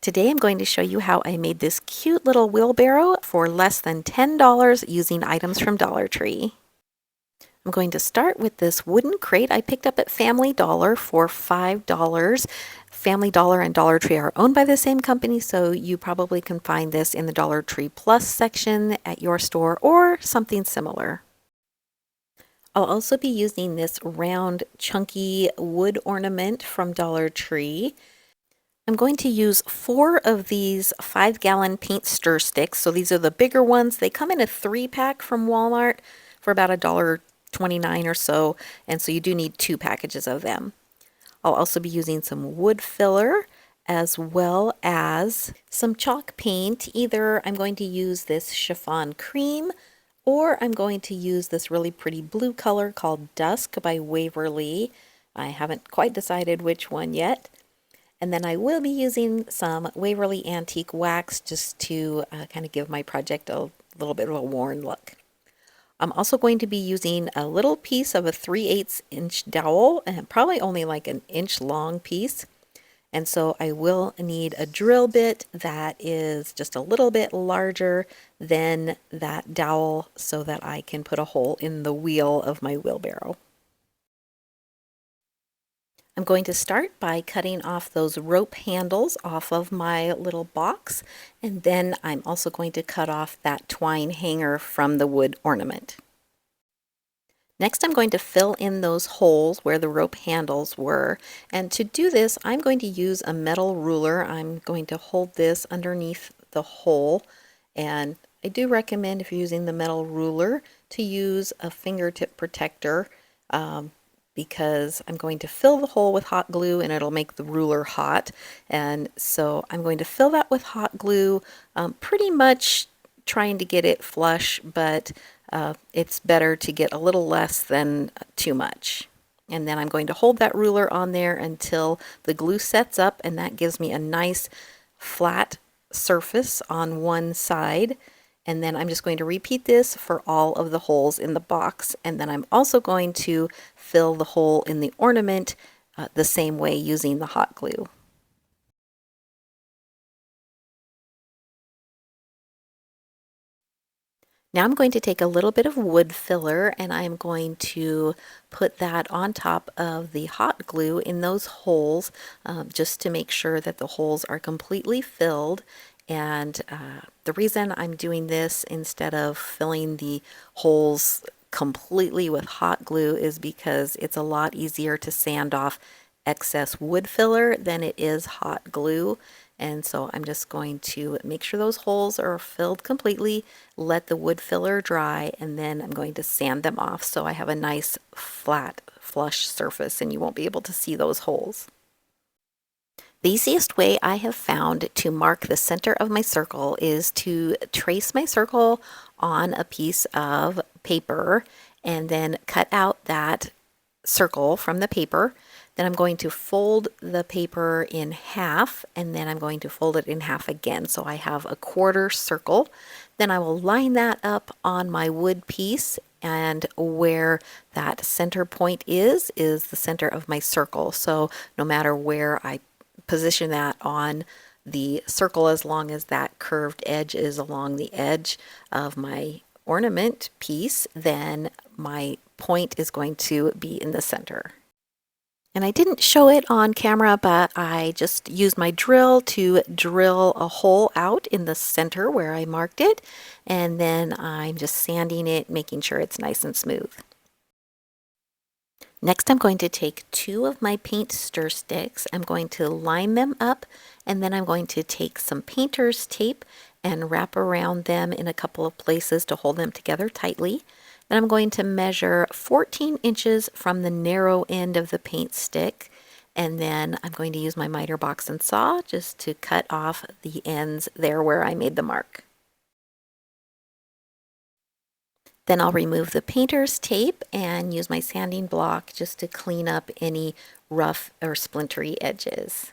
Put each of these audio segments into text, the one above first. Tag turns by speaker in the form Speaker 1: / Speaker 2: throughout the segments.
Speaker 1: Today I'm going to show you how I made this cute little wheelbarrow for less than $10 using items from Dollar Tree. I'm going to start with this wooden crate I picked up at Family Dollar for $5. Family Dollar and Dollar Tree are owned by the same company, so you probably can find this in the Dollar Tree Plus section at your store or something similar. I'll also be using this round, chunky wood ornament from Dollar Tree. I'm going to use 4 of these 5-gallon paint stir sticks. So these are the bigger ones. They come in a 3-pack from Walmart for about $1.29 or so, and so you do need 2 packages of them. I'll also be using some wood filler as well as some chalk paint. Either I'm going to use this chiffon cream or I'm going to use this really pretty blue color called Dusk by Waverly. I haven't quite decided which one yet. And then I will be using some Waverly Antique Wax just to kind of give my project a little bit of a worn look. I'm also going to be using a little piece of a 3/8 inch dowel, and probably only like an inch long piece. And so I will need a drill bit that is just a little bit larger than that dowel so that I can put a hole in the wheel of my wheelbarrow. I'm going to start by cutting off those rope handles off of my little box, and then I'm also going to cut off that twine hanger from the wood ornament. Next, I'm going to fill in those holes where the rope handles were, and to do this, I'm going to use a metal ruler. I'm going to hold this underneath the hole, and I do recommend, if you're using the metal ruler, to use a fingertip protector. Because I'm going to fill the hole with hot glue and it'll make the ruler hot. And so I'm going to fill that with hot glue, pretty much trying to get it flush, but it's better to get a little less than too much. And then I'm going to hold that ruler on there until the glue sets up, and that gives me a nice flat surface on one side. And then I'm just going to repeat this for all of the holes in the box. And then I'm also going to fill the hole in the ornament the same way using the hot glue. Now I'm going to take a little bit of wood filler and I'm going to put that on top of the hot glue in those holes just to make sure that the holes are completely filled. And the reason I'm doing this instead of filling the holes completely with hot glue is because it's a lot easier to sand off excess wood filler than it is hot glue. And so I'm just going to make sure those holes are filled completely, let the wood filler dry, and then I'm going to sand them off so I have a nice flat flush surface and you won't be able to see those holes. The easiest way I have found to mark the center of my circle is to trace my circle on a piece of paper and then cut out that circle from the paper. Then I'm going to fold the paper in half, and then I'm going to fold it in half again so I have a quarter circle. Then I will line that up on my wood piece, and where that center point is the center of my circle. So no matter where I position that on the circle, as long as that curved edge is along the edge of my ornament piece, then my point is going to be in the center. And I didn't show it on camera, but I just used my drill to drill a hole out in the center where I marked it, and then I'm just sanding it, making sure it's nice and smooth. Next, I'm going to take 2 of my paint stir sticks. I'm going to line them up, and then I'm going to take some painter's tape and wrap around them in a couple of places to hold them together tightly. Then I'm going to measure 14 inches from the narrow end of the paint stick, and then I'm going to use my miter box and saw just to cut off the ends there where I made the mark. Then I'll remove the painter's tape and use my sanding block just to clean up any rough or splintery edges.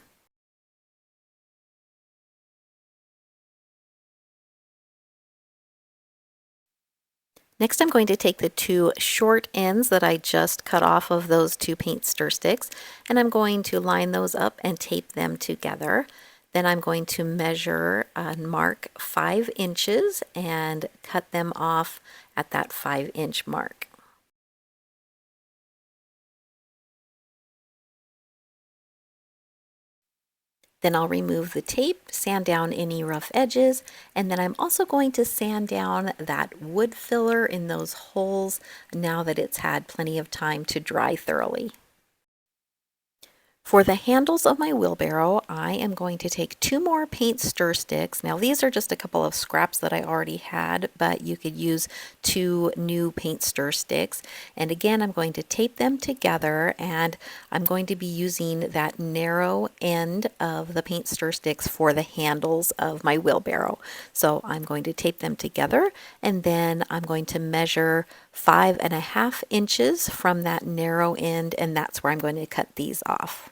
Speaker 1: Next, I'm going to take the 2 short ends that I just cut off of those 2 paint stir sticks, and I'm going to line those up and tape them together. Then I'm going to measure and mark 5 inches and cut them off at that 5-inch mark. Then I'll remove the tape, sand down any rough edges, and then I'm also going to sand down that wood filler in those holes now that it's had plenty of time to dry thoroughly. For the handles of my wheelbarrow, I am going to take 2 more paint stir sticks. Now these are just a couple of scraps that I already had, but you could use 2 new paint stir sticks. And again, I'm going to tape them together, and I'm going to be using that narrow end of the paint stir sticks for the handles of my wheelbarrow. So I'm going to tape them together, and then I'm going to measure 5.5 inches from that narrow end, and that's where I'm going to cut these off.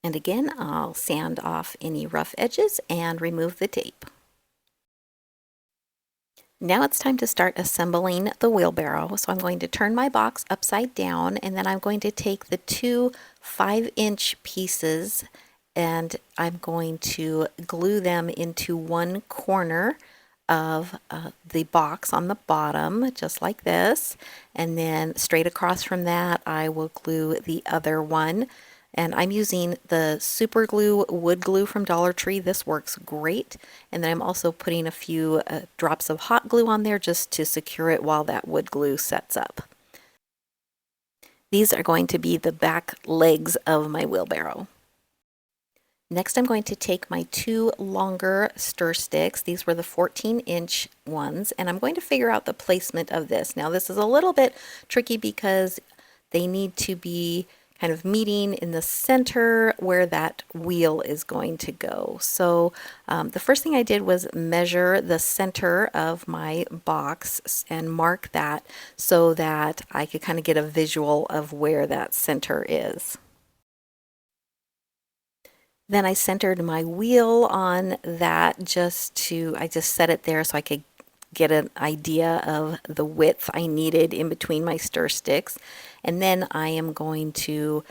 Speaker 1: And again, I'll sand off any rough edges and remove the tape. Now it's time to start assembling the wheelbarrow. So I'm going to turn my box upside down, and then I'm going to take the 2 5-inch pieces and I'm going to glue them into one corner of the box on the bottom, just like this. And then straight across from that, I will glue the other one. And I'm using the super glue wood glue from Dollar Tree. This works great. And then I'm also putting a few drops of hot glue on there just to secure it while that wood glue sets up. These are going to be the back legs of my wheelbarrow. Next, I'm going to take my 2 longer stir sticks. These were the 14-inch ones, and I'm going to figure out the placement of this. Now, this is a little bit tricky because they need to be kind of meeting in the center where that wheel is going to go. So the first thing I did was measure the center of my box and mark that so that I could kind of get a visual of where that center is. Then I centered my wheel on that I just set it there so I could get an idea of the width I needed in between my stir sticks. And then I am going to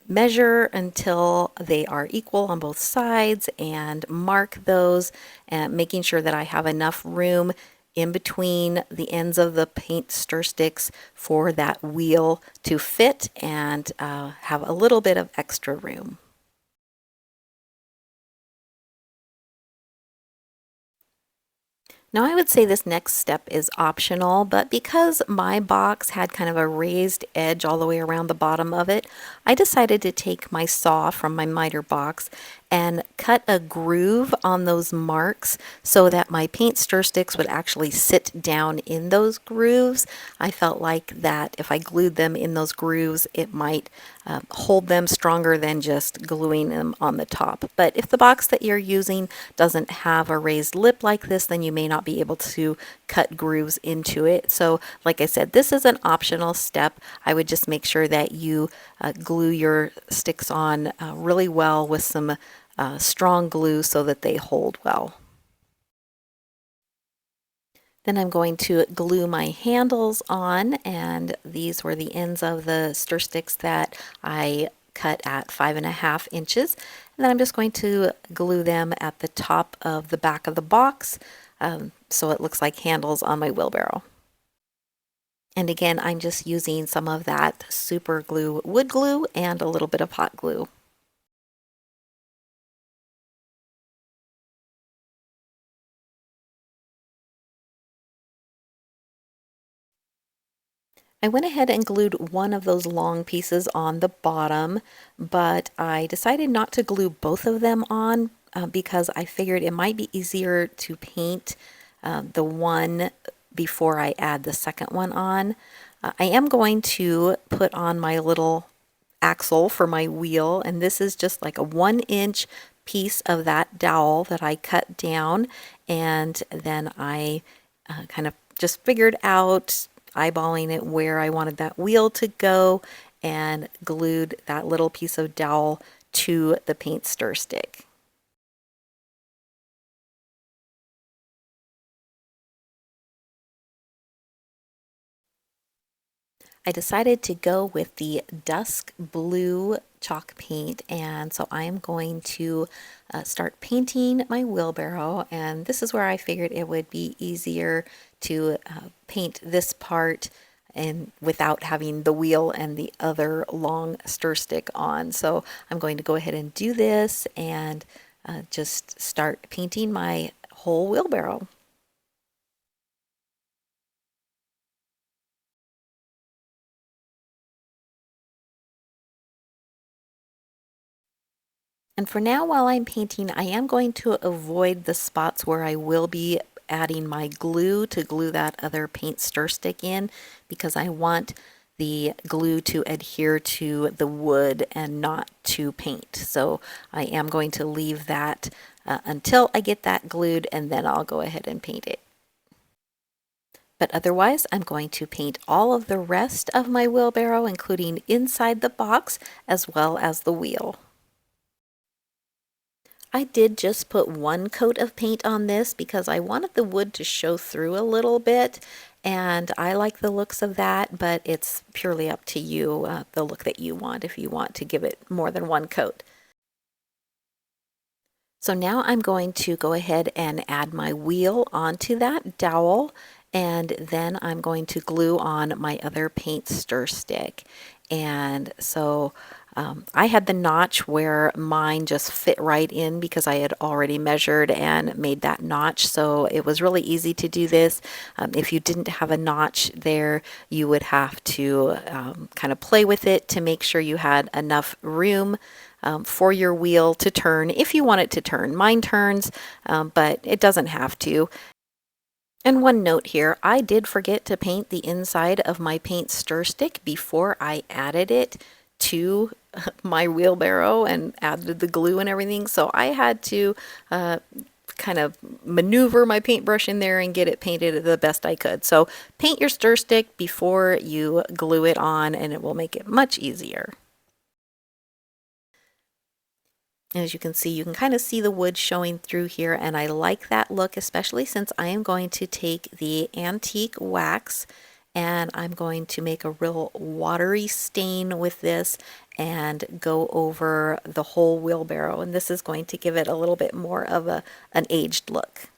Speaker 1: measure until they are equal on both sides and mark those, and making sure that I have enough room in between the ends of the paint stir sticks for that wheel to fit and have a little bit of extra room. Now I would say this next step is optional, but because my box had kind of a raised edge all the way around the bottom of it, I decided to take my saw from my miter box and cut a groove on those marks so that my paint stir sticks would actually sit down in those grooves. I felt like that if I glued them in those grooves, it might hold them stronger than just gluing them on the top. But if the box that you're using doesn't have a raised lip like this, then you may not be able to cut grooves into it. So like I said, this is an optional step. I would just make sure that you glue your sticks on really well with some strong glue so that they hold well. Then I'm going to glue my handles on, and these were the ends of the stir sticks that I cut at 5.5 inches. And then I'm just going to glue them at the top of the back of the box so it looks like handles on my wheelbarrow. And again, I'm just using some of that super glue wood glue and a little bit of hot glue. I went ahead and glued one of those long pieces on the bottom, but I decided not to glue both of them on because I figured it might be easier to paint the one before I add the second one on. I am going to put on my little axle for my wheel, and this is just like a 1-inch piece of that dowel that I cut down, and then I kind of just figured out, eyeballing it, where I wanted that wheel to go and glued that little piece of dowel to the paint stir stick. I decided to go with the dusk blue chalk paint, and so I am going to start painting my wheelbarrow, and this is where I figured it would be easier to paint this part and without having the wheel and the other long stir stick on. So I'm going to go ahead and do this and just start painting my whole wheelbarrow. And for now, while I'm painting, I am going to avoid the spots where I will be adding my glue to glue that other paint stir stick in, because I want the glue to adhere to the wood and not to paint. So I am going to leave that until I get that glued, and then I'll go ahead and paint it. But otherwise, I'm going to paint all of the rest of my wheelbarrow, including inside the box as well as the wheel. I did just put one coat of paint on this because I wanted the wood to show through a little bit, and I like the looks of that, but it's purely up to you, the look that you want, if you want to give it more than one coat. So now I'm going to go ahead and add my wheel onto that dowel, and then I'm going to glue on my other paint stir stick. And so I had the notch where mine just fit right in because I had already measured and made that notch. So it was really easy to do this. If you didn't have a notch there, you would have to kind of play with it to make sure you had enough room for your wheel to turn if you want it to turn. Mine turns, but it doesn't have to. And one note here, I did forget to paint the inside of my paint stir stick before I added it to my wheelbarrow and added the glue and everything. So I had to kind of maneuver my paintbrush in there and get it painted the best I could. So paint your stir stick before you glue it on, and it will make it much easier. And as you can see, you can kind of see the wood showing through here, and I like that look, especially since I am going to take the antique wax and I'm going to make a real watery stain with this and go over the whole wheelbarrow. And this is going to give it a little bit more of an aged look.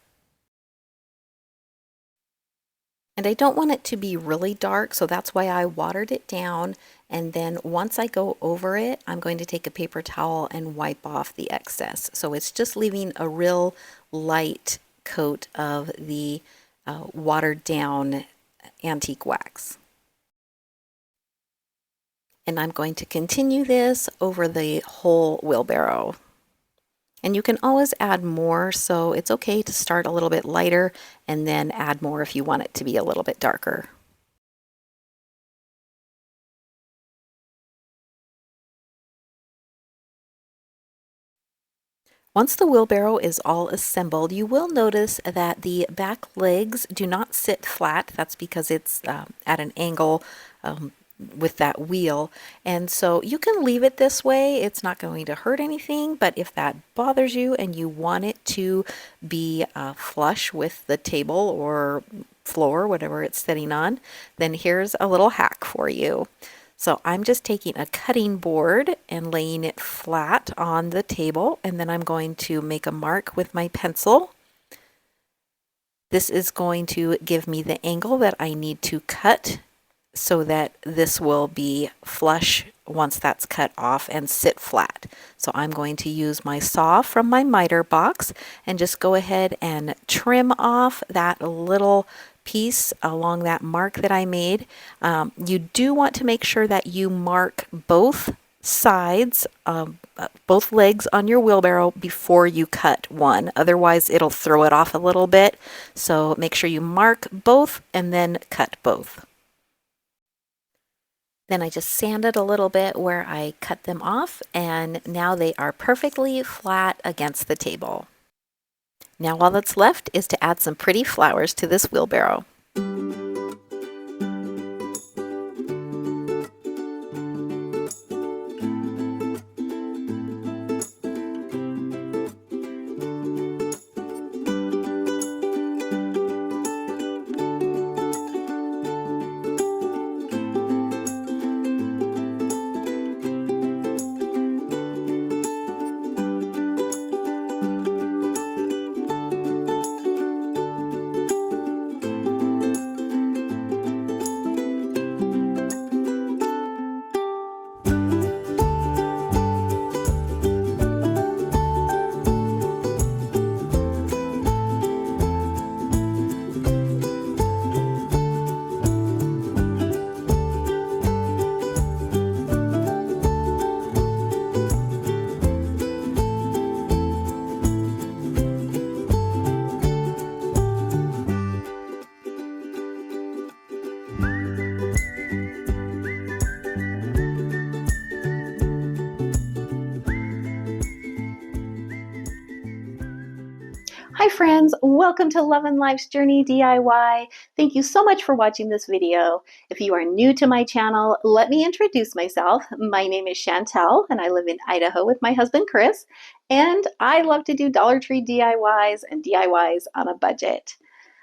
Speaker 1: And I don't want it to be really dark, so that's why I watered it down. And then once I go over it, I'm going to take a paper towel and wipe off the excess. So it's just leaving a real light coat of the watered down antique wax. And I'm going to continue this over the whole wheelbarrow. And you can always add more, so it's okay to start a little bit lighter and then add more if you want it to be a little bit darker. Once the wheelbarrow is all assembled, you will notice that the back legs do not sit flat. That's because it's at an angle with that wheel. And so you can leave it this way. It's not going to hurt anything, but if that bothers you and you want it to be flush with the table or floor, whatever it's sitting on, then here's a little hack for you. So I'm just taking a cutting board and laying it flat on the table, and then I'm going to make a mark with my pencil. This is going to give me the angle that I need to cut so that this will be flush once that's cut off and sit flat. So I'm going to use my saw from my miter box and just go ahead and trim off that little piece along that mark that I made. You do want to make sure that you mark both sides, both legs on your wheelbarrow before you cut one. Otherwise, it'll throw it off a little bit. So make sure you mark both and then cut both. Then I just sanded a little bit where I cut them off, and now they are perfectly flat against the table. Now all that's left is to add some pretty flowers to this wheelbarrow. Hi friends, welcome to Lovin' Life's Journey DIY. Thank you so much for watching this video. If you are new to my channel, let me introduce myself. My name is Chantel and I live in Idaho with my husband Chris, and I love to do Dollar Tree DIYs and DIYs on a budget.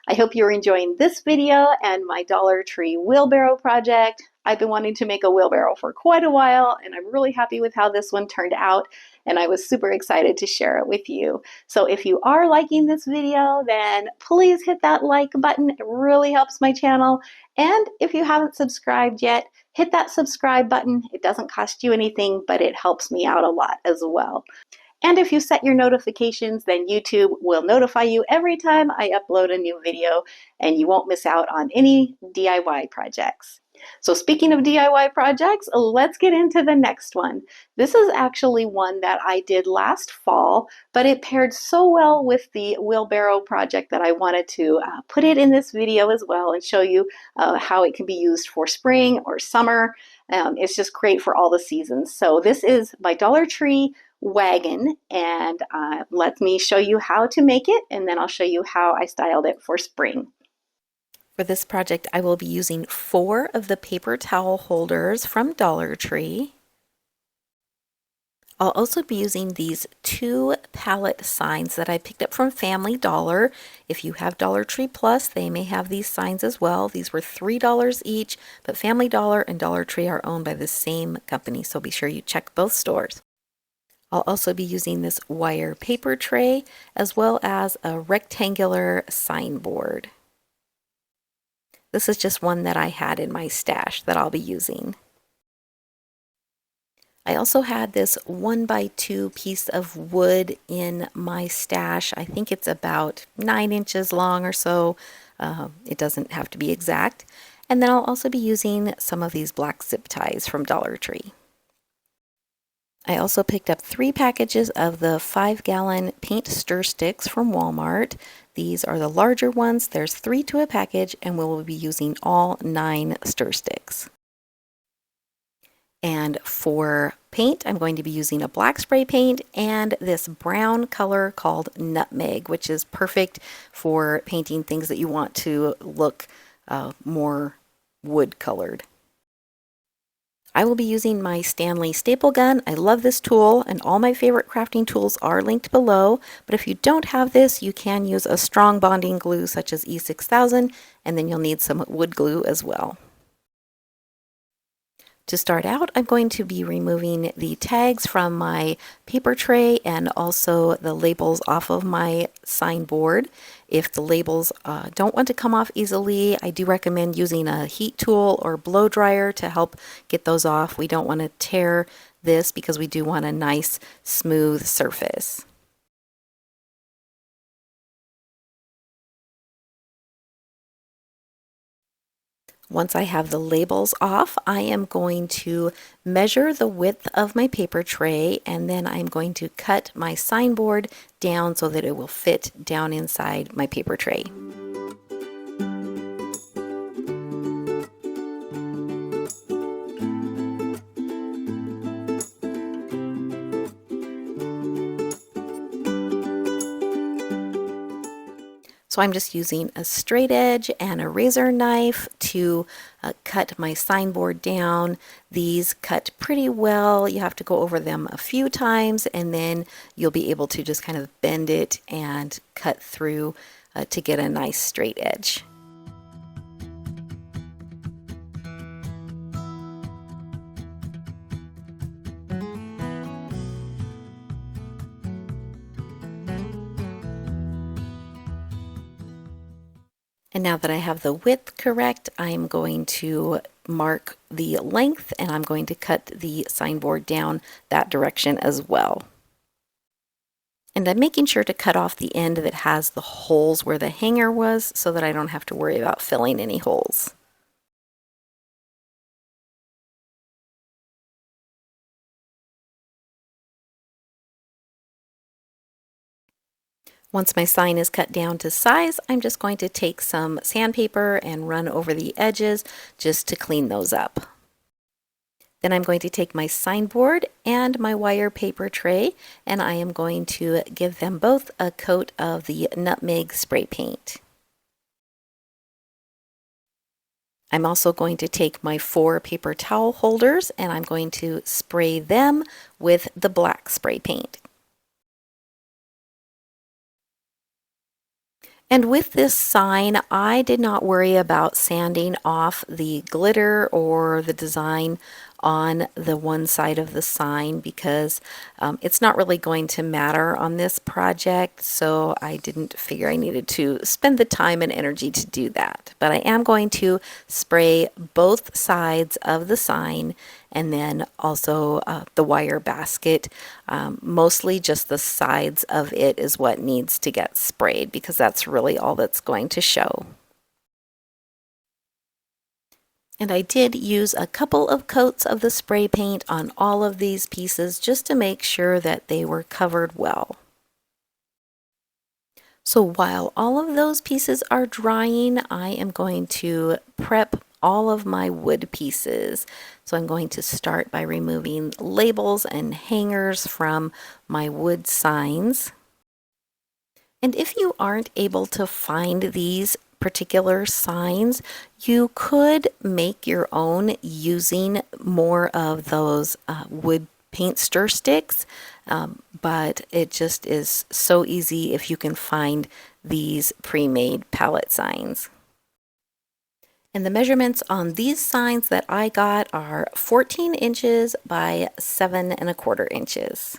Speaker 1: I hope you're enjoying this video and my Dollar Tree wheelbarrow project. I've been wanting to make a wheelbarrow for quite a while, and I'm really happy with how this one turned out, and I was super excited to share it with you. So if you are liking this video, then please hit that like button. It really helps my channel. And if you haven't subscribed yet, hit that subscribe button. It doesn't cost you anything, but it helps me out a lot as well. And if you set your notifications, then YouTube will notify you every time I upload a new video, and you won't miss out on any DIY projects. So speaking of DIY projects, let's get into the next one. This is actually one that I did last fall, but it paired so well with the wheelbarrow project that I wanted to put it in this video as well and show you how it can be used for spring or summer. It's just great for all the seasons. So this is my Dollar Tree Wagon, and let me show you how to make it, and then I'll show you how I styled it for spring. For this project, I will be using 4 of the paper towel holders from Dollar Tree. I'll also be using these 2 pallet signs that I picked up from Family Dollar. If you have Dollar Tree Plus, they may have these signs as well. These were $3 each, but Family Dollar and Dollar Tree are owned by the same company, so be sure you check both stores. I'll also be using this wire paper tray as well as a rectangular sign board. This is just one that I had in my stash that I'll be using. I also had this 1x2 piece of wood in my stash. I think it's about 9 inches long or so. It doesn't have to be exact. And then I'll also be using some of these black zip ties from Dollar Tree. I also picked up 3 packages of the 5-gallon paint stir sticks from Walmart. These are the larger ones. There's 3 to a package, and we will be using all 9 stir sticks. And for paint, I'm going to be using a black spray paint and this brown color called Nutmeg, which is perfect for painting things that you want to look more wood colored. I will be using my Stanley staple gun. I love this tool, and all my favorite crafting tools are linked below, but if you don't have this, you can use a strong bonding glue such as E6000, and then you'll need some wood glue as well. To start out, I'm going to be removing the tags from my paper tray and also the labels off of my sign board. If the labels don't want to come off easily, I do recommend using a heat tool or blow dryer to help get those off. We don't want to tear this because we do want a nice smooth surface. Once I have the labels off, I am going to measure the width of my paper tray, and then I'm going to cut my sign board down so that it will fit down inside my paper tray. So I'm just using a straight edge and a razor knife to cut my sign board down. These cut pretty well. You have to go over them a few times, and then you'll be able to just kind of bend it and cut through to get a nice straight edge. And now that I have the width correct, I'm going to mark the length, and I'm going to cut the sign board down that direction as well. And I'm making sure to cut off the end that has the holes where the hanger was so that I don't have to worry about filling any holes. Once my sign is cut down to size, I'm just going to take some sandpaper and run over the edges just to clean those up. Then I'm going to take my signboard and my wire paper tray, and I am going to give them both a coat of the nutmeg spray paint. I'm also going to take my 4 paper towel holders and I'm going to spray them with the black spray paint. And with this sign, I did not worry about sanding off the glitter or the design on the one side of the sign because it's not really going to matter on this project, so I didn't figure I needed to spend the time and energy to do that. But I am going to spray both sides of the sign and then also the wire basket. Mostly just the sides of it is what needs to get sprayed because that's really all that's going to show. And I did use a couple of coats of the spray paint on all of these pieces just to make sure that they were covered well. So while all of those pieces are drying, I am going to prep all of my wood pieces. So I'm going to start by removing labels and hangers from my wood signs. And if you aren't able to find these particular signs, you could make your own using more of those wood paint stir sticks, but it just is so easy if you can find these pre-made palette signs. And the measurements on these signs that I got are 14 inches by 7¼ inches.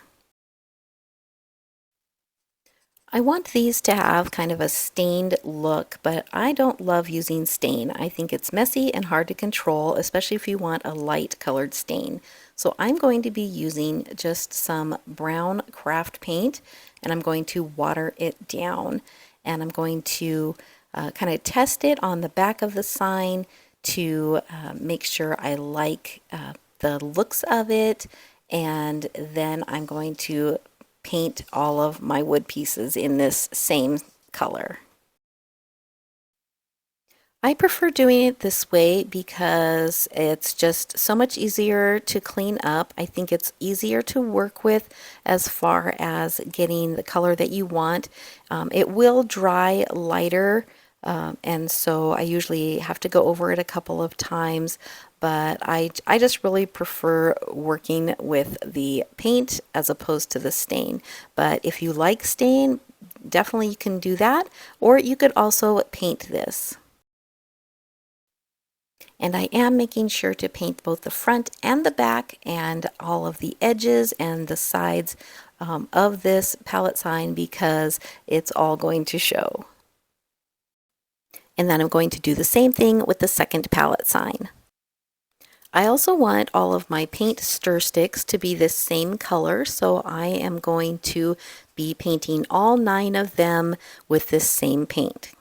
Speaker 1: I want these to have kind of a stained look, but I don't love using stain. I think it's messy and hard to control, especially if you want a light colored stain. So I'm going to be using just some brown craft paint and I'm going to water it down. And I'm going to kind of test it on the back of the sign to make sure I like the looks of it. And then I'm going to paint all of my wood pieces in this same color. I prefer doing it this way because it's just so much easier to clean up. I think it's easier to work with as far as getting the color that you want. It will dry lighter, and so I usually have to go over it a couple of times, but I just really prefer working with the paint as opposed to the stain. But if you like stain, definitely you can do that, or you could also paint this. And I am making sure to paint both the front and the back and all of the edges and the sides of this palette sign because it's all going to show. And then I'm going to do the same thing with the second palette sign. I also want all of my paint stir sticks to be this same color, so I am going to be painting all 9 of them with this same paint.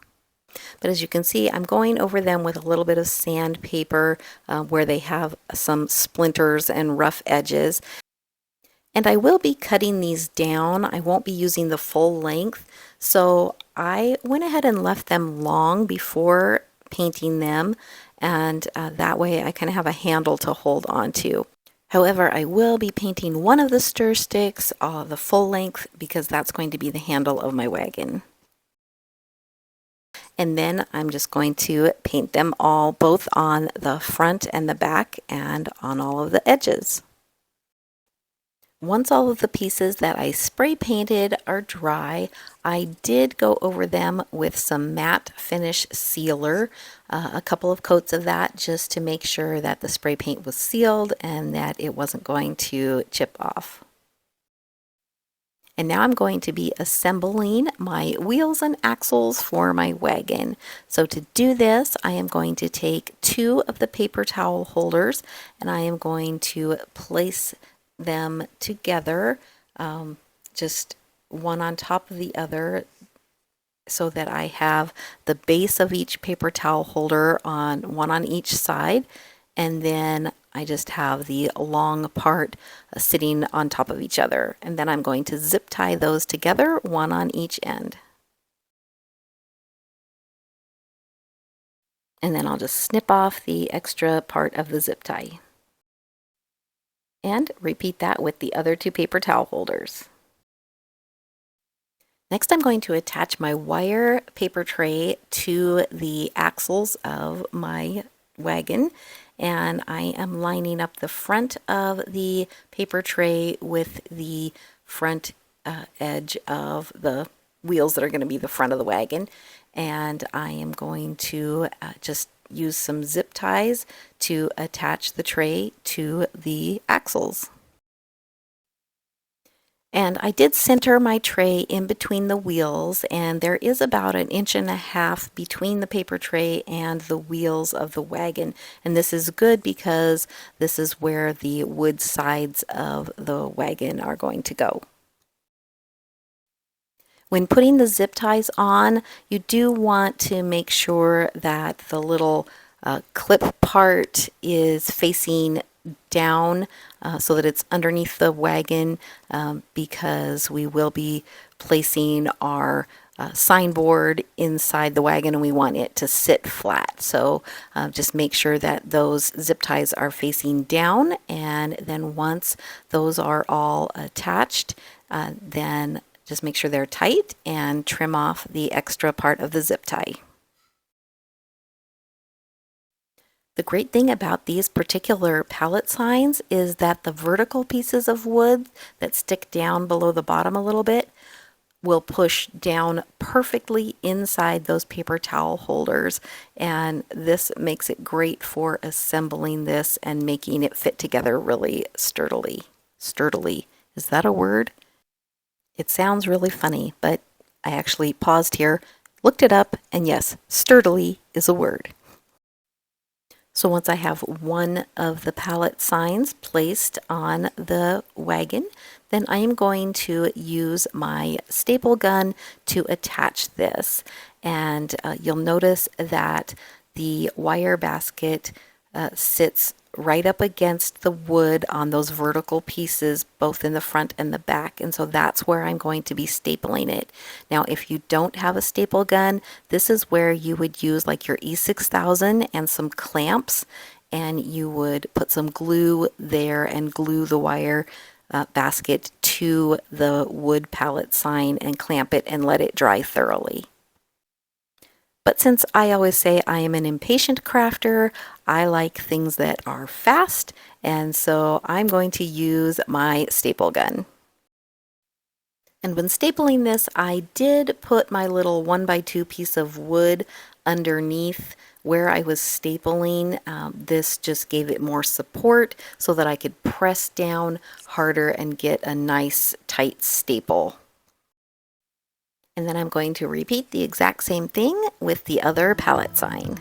Speaker 1: But as you can see, I'm going over them with a little bit of sandpaper where they have some splinters and rough edges. And I will be cutting these down. I won't be using the full length. So I went ahead and left them long before painting them. And that way I kind of have a handle to hold on to. However, I will be painting one of the stir sticks the full length because that's going to be the handle of my wagon. And then I'm just going to paint them all both on the front and the back and on all of the edges. Once all of the pieces that I spray painted are dry, I did go over them with some matte finish sealer, a couple of coats of that just to make sure that the spray paint was sealed and that it wasn't going to chip off. And now I'm going to be assembling my wheels and axles for my wagon. So to do this, I am going to take 2 of the paper towel holders and I am going to place them together, just one on top of the other, so that I have the base of each paper towel holder on one on each side, and then I just have the long part sitting on top of each other. And then I'm going to zip tie those together, one on each end. And then I'll just snip off the extra part of the zip tie. And repeat that with the other 2 paper towel holders. Next, I'm going to attach my wire paper tray to the axles of my wagon, and I am lining up the front of the paper tray with the front edge of the wheels that are going to be the front of the wagon, and I am going to just use some zip ties to attach the tray to the axles. And I did center my tray in between the wheels, and there is about 1.5 inches between the paper tray and the wheels of the wagon. And this is good because this is where the wood sides of the wagon are going to go. When putting the zip ties on, you do want to make sure that the little clip part is facing down so that it's underneath the wagon, because we will be placing our signboard inside the wagon and we want it to sit flat. So just make sure that those zip ties are facing down, and then once those are all attached, then just make sure they're tight and trim off the extra part of the zip tie. The great thing about these particular pallet signs is that the vertical pieces of wood that stick down below the bottom a little bit will push down perfectly inside those paper towel holders, and this makes it great for assembling this and making it fit together really sturdily. Sturdily, is that a word? It sounds really funny, but I actually paused here, looked it up, and yes, sturdily is a word. So once I have one of the pallet signs placed on the wagon, then I am going to use my staple gun to attach this. And you'll notice that the wire basket sits right up against the wood on those vertical pieces, both in the front and the back. And so that's where I'm going to be stapling it. Now, if you don't have a staple gun, this is where you would use like your E6000 and some clamps, and you would put some glue there and glue the wire basket to the wood pallet sign and clamp it and let it dry thoroughly. But since I always say I am an impatient crafter, I like things that are fast, and so I'm going to use my staple gun. And when stapling this, I did put my little 1x2 piece of wood underneath where I was stapling. This just gave it more support so that I could press down harder and get a nice tight staple. And then I'm going to repeat the exact same thing with the other pallet sign.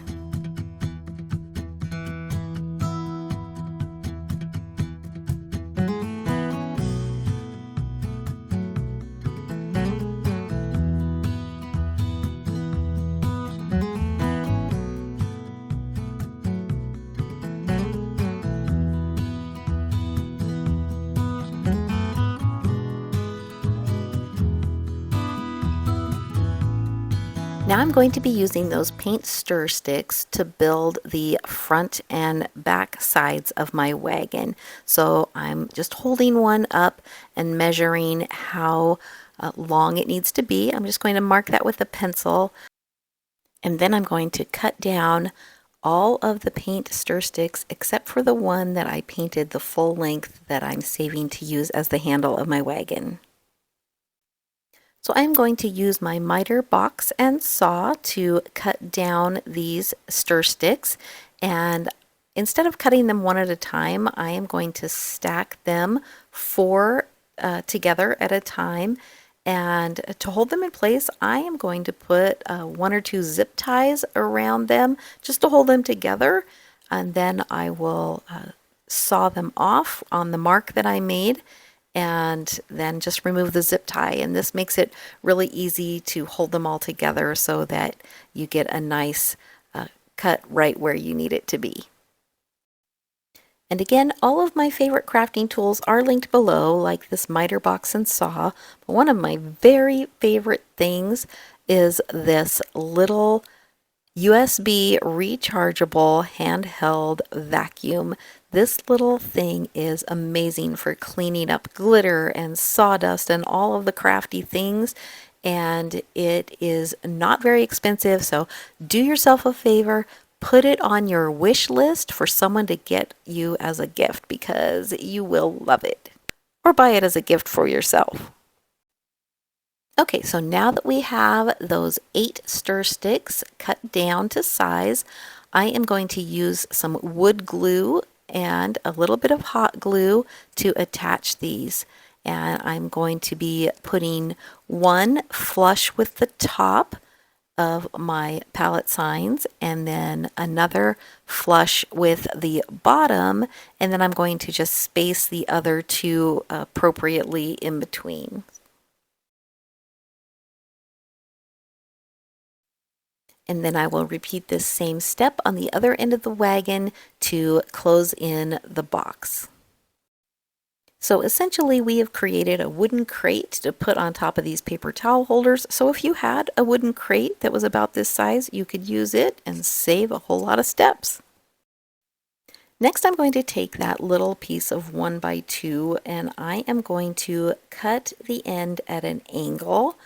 Speaker 1: Now I'm going to be using those paint stir sticks to build the front and back sides of my wagon. So I'm just holding one up and measuring how long it needs to be. I'm just going to mark that with a pencil, and then I'm going to cut down all of the paint stir sticks except for the one that I painted the full length that I'm saving to use as the handle of my wagon. So I'm going to use my miter box and saw to cut down these stir sticks, and instead of cutting them one at a time, I am going to stack them 4 together at a time. And to hold them in place, I am going to put 1 or 2 zip ties around them just to hold them together, and then I will saw them off on the mark that I made, and then just remove the zip tie. And this makes it really easy to hold them all together so that you get a nice cut right where you need it to be. And again, all of my favorite crafting tools are linked below, like this miter box and saw. But one of my very favorite things is this little USB rechargeable handheld vacuum. This little thing is amazing for cleaning up glitter and sawdust and all of the crafty things. And it is not very expensive, so do yourself a favor, put it on your wish list for someone to get you as a gift because you will love it. Or buy it as a gift for yourself. Okay, so now that we have those 8 stir sticks cut down to size, I am going to use some wood glue and a little bit of hot glue to attach these. And I'm going to be putting one flush with the top of my palette signs and then another flush with the bottom, and then I'm going to just space the other two appropriately in between. And then I will repeat this same step on the other end of the wagon to close in the box. So essentially we have created a wooden crate to put on top of these paper towel holders. So if you had a wooden crate that was about this size, you could use it and save a whole lot of steps. Next, I'm going to take that little piece of 1x2 and I am going to cut the end at an angle.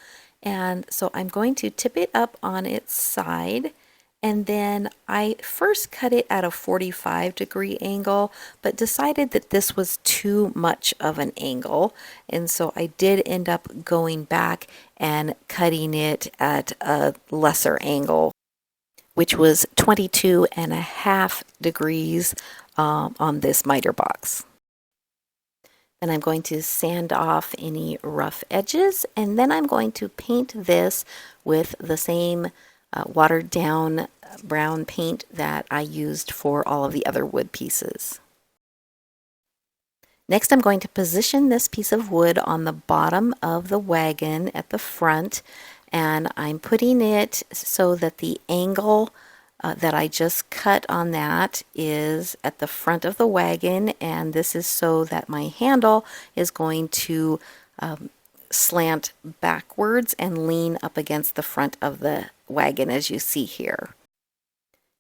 Speaker 1: And so I'm going to tip it up on its side, and then I first cut it at a 45-degree angle, but decided that this was too much of an angle. And so I did end up going back and cutting it at a lesser angle, which was 22.5 degrees on this miter box. Then I'm going to sand off any rough edges, and then I'm going to paint this with the same watered down brown paint that I used for all of the other wood pieces. Next, I'm going to position this piece of wood on the bottom of the wagon at the front, and I'm putting it so that the angle that I just cut on that is at the front of the wagon, and this is so that my handle is going to slant backwards and lean up against the front of the wagon, as you see here.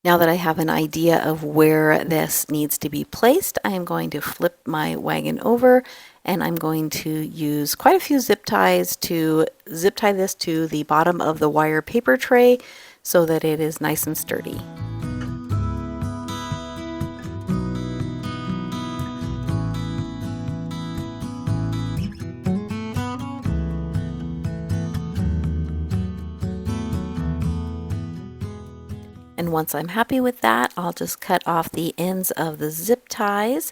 Speaker 1: Now that I have an idea of where this needs to be placed, I am going to flip my wagon over, and I'm going to use quite a few zip ties to zip tie this to the bottom of the wire paper tray so that it is nice and sturdy. And once I'm happy with that, I'll just cut off the ends of the zip ties.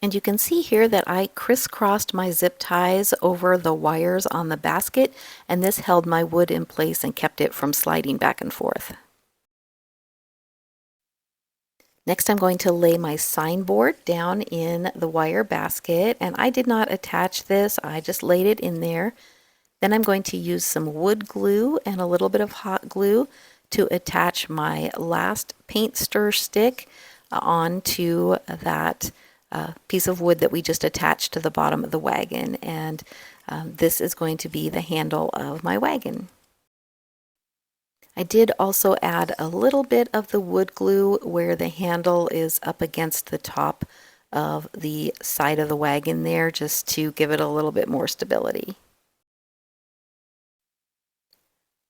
Speaker 1: And you can see here that I crisscrossed my zip ties over the wires on the basket, and this held my wood in place and kept it from sliding back and forth. Next, I'm going to lay my signboard down in the wire basket, and I did not attach this, I just laid it in there. Then I'm going to use some wood glue and a little bit of hot glue to attach my last paint stir stick onto that piece of wood that we just attached to the bottom of the wagon, and this is going to be the handle of my wagon. I did also add a little bit of the wood glue where the handle is up against the top of the side of the wagon there, just to give it a little bit more stability.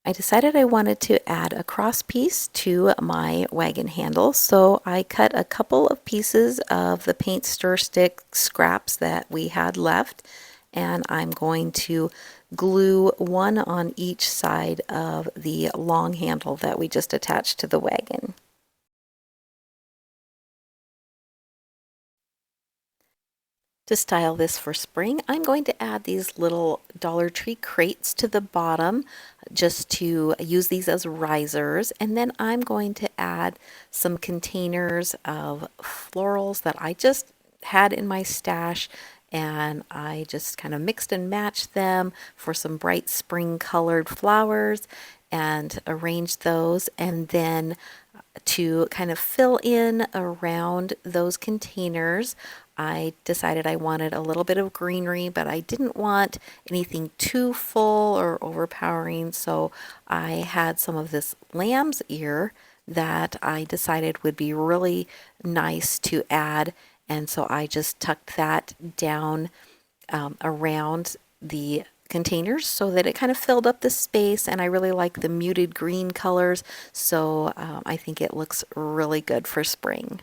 Speaker 1: I decided I wanted to add a cross piece to my wagon handle, so I cut a couple of pieces of the paint stir stick scraps that we had left, and I'm going to glue one on each side of the long handle that we just attached to the wagon. To style this for spring, I'm going to add these little Dollar Tree crates to the bottom just to use these as risers, and then I'm going to add some containers of florals that I just had in my stash, and I just kind of mixed and matched them for some bright spring colored flowers and arranged those, and then to kind of fill in around those containers, I decided I wanted a little bit of greenery, but I didn't want anything too full or overpowering, so I had some of this lamb's ear that I decided would be really nice to add, and so I just tucked that down around the containers so that it kind of filled up the space, and I really like the muted green colors, so I think it looks really good for spring.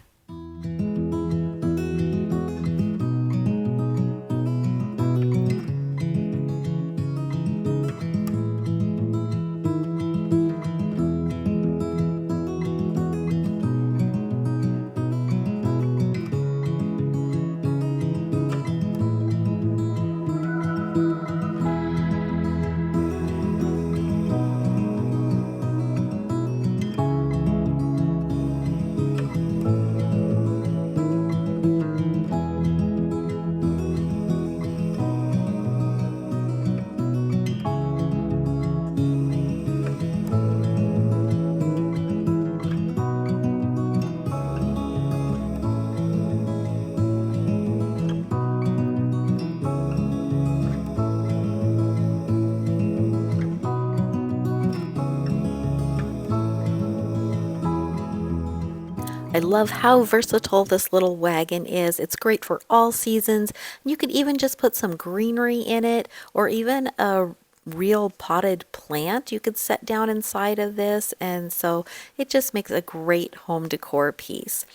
Speaker 1: I love how versatile this little wagon is. It's great for all seasons. You could even just put some greenery in it, or even a real potted plant you could set down inside of this, and so it just makes a great home decor piece.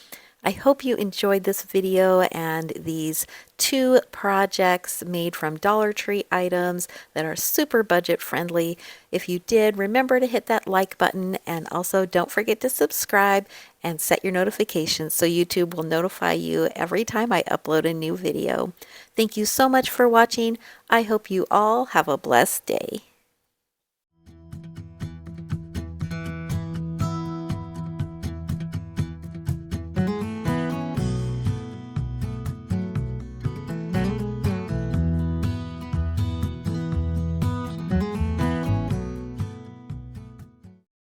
Speaker 1: I hope you enjoyed this video and these two projects made from Dollar Tree items that are super budget friendly. If you did, remember to hit that like button, and also don't forget to subscribe and set your notifications so YouTube will notify you every time I upload a new video. Thank you so much for watching. I hope you all have a blessed day.